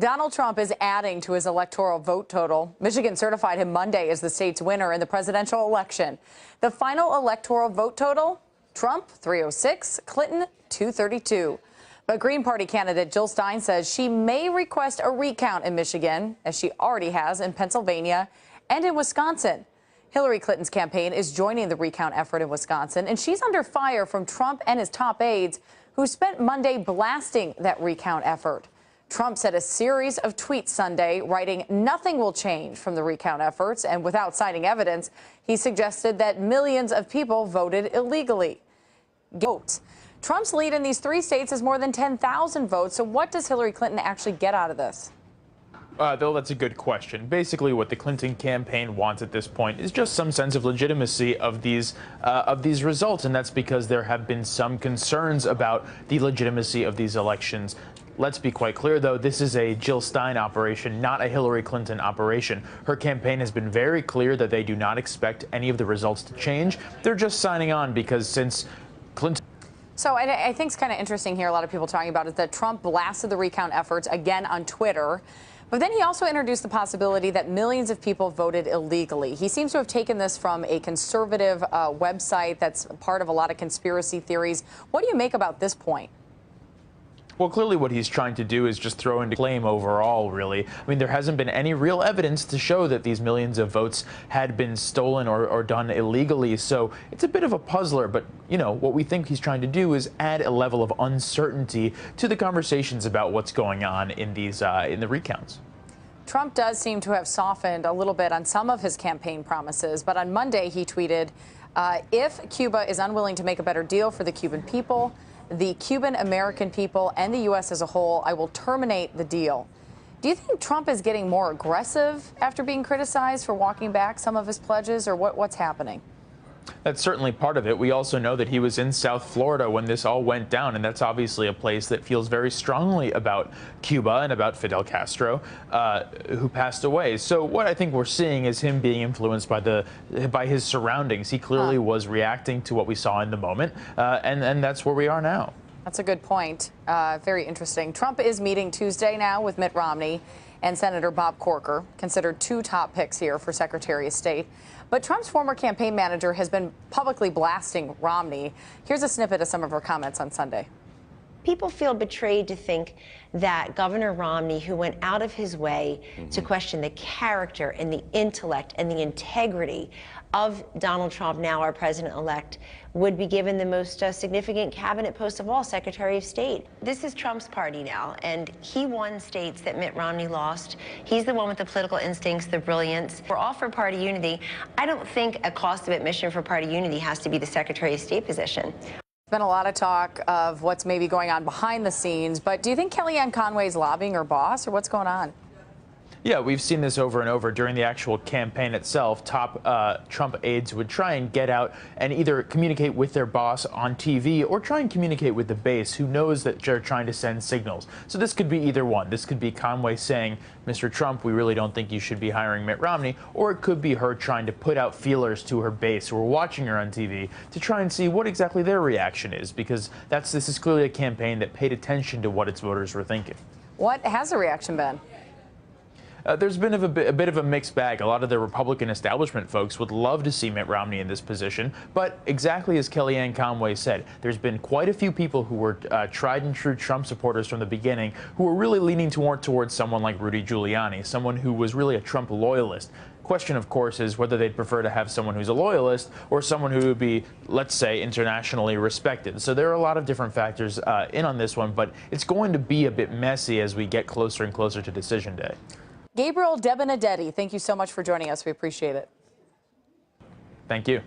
Donald Trump is adding to his electoral vote total. Michigan certified him Monday as the state's winner in the presidential election. The final electoral vote total? Trump 306, Clinton 232. But Green Party candidate Jill Stein says she may request a recount in Michigan, as she already has in Pennsylvania and in Wisconsin. Hillary Clinton's campaign is joining the recount effort in Wisconsin, and she's under fire from Trump and his top aides, who spent Monday blasting that recount effort. Trump said a series of tweets Sunday, writing nothing will change from the recount efforts, and without citing evidence, he suggested that millions of people voted illegally. Trump's lead in these three states is more than 10,000 votes. So what does Hillary Clinton actually get out of this? Though that's a good question. Basically, what the Clinton campaign wants at this point is just some sense of legitimacy of these results, and that's because there have been some concerns about the legitimacy of these elections. Let's be quite clear, though, this is a Jill Stein operation, not a Hillary Clinton operation. Her campaign has been very clear that they do not expect any of the results to change. They're just signing on because since Clinton... So I think it's kind of interesting here, a lot of people talking about it, that Trump blasted the recount efforts again on Twitter. But then he also introduced the possibility that millions of people voted illegally. He seems to have taken this from a conservative website that's part of a lot of conspiracy theories. What do you make about this point? Well, clearly what he's trying to do is just throw into claim overall, really. I mean, there hasn't been any real evidence to show that these millions of votes had been stolen or done illegally. So it's a bit of a puzzler. But, you know, what we think he's trying to do is add a level of uncertainty to the conversations about what's going on in these in the recounts. Trump does seem to have softened a little bit on some of his campaign promises. But on Monday, he tweeted, if Cuba is unwilling to make a better deal for the Cuban people, the Cuban American people, and the U.S. as a whole, I will terminate the deal. Do you think Trump is getting more aggressive after being criticized for walking back some of his pledges, or what's happening? That's certainly part of it. We also know that he was in South Florida when this all went down, and that's obviously a place that feels very strongly about Cuba and about Fidel Castro, who passed away. So what I think we're seeing is him being influenced by his surroundings. He clearly was reacting to what we saw in the moment, and that's where we are now. That's a good point. Very interesting. Trump is meeting Tuesday now with Mitt Romney and Senator Bob Corker, considered two top picks here for Secretary of State. But Trump's former campaign manager has been publicly blasting Romney. Here's a snippet of some of her comments on Sunday. People feel betrayed to think that Governor Romney, who went out of his way to question the character and the intellect and the integrity of Donald Trump, now our president-elect, would be given the most significant cabinet post of all, Secretary of State. This is Trump's party now, and he won states that Mitt Romney lost. He's the one with the political instincts, the brilliance. We're all for party unity. I don't think a cost of admission for party unity has to be the Secretary of State position. There's been a lot of talk of what's maybe going on behind the scenes, but do you think Kellyanne Conway's lobbying her boss, or what's going on? Yeah, we've seen this over and over during the actual campaign itself. Top Trump aides would try and get out and either communicate with their boss on TV or try and communicate with the base, who knows that they're trying to send signals. So this could be either one. This could be Conway saying, Mr. Trump, we really don't think you should be hiring Mitt Romney, or it could be her trying to put out feelers to her base who are watching her on TV to try and see what exactly their reaction is, because this is clearly a campaign that paid attention to what its voters were thinking. What has the reaction been? There's been a bit of a mixed bag. A lot of the Republican establishment folks would love to see Mitt Romney in this position, but exactly as Kellyanne Conway said, there's been quite a few people who were tried and true Trump supporters from the beginning who were really leaning towards someone like Rudy Giuliani, someone who was really a Trump loyalist. Question, of course, is whether they'd prefer to have someone who's a loyalist or someone who would be, let's say, internationally respected. So there are a lot of different factors in on this one, but it's going to be a bit messy as we get closer and closer to Decision Day. Gabriel De Benedetti, thank you so much for joining us. We appreciate it. Thank you.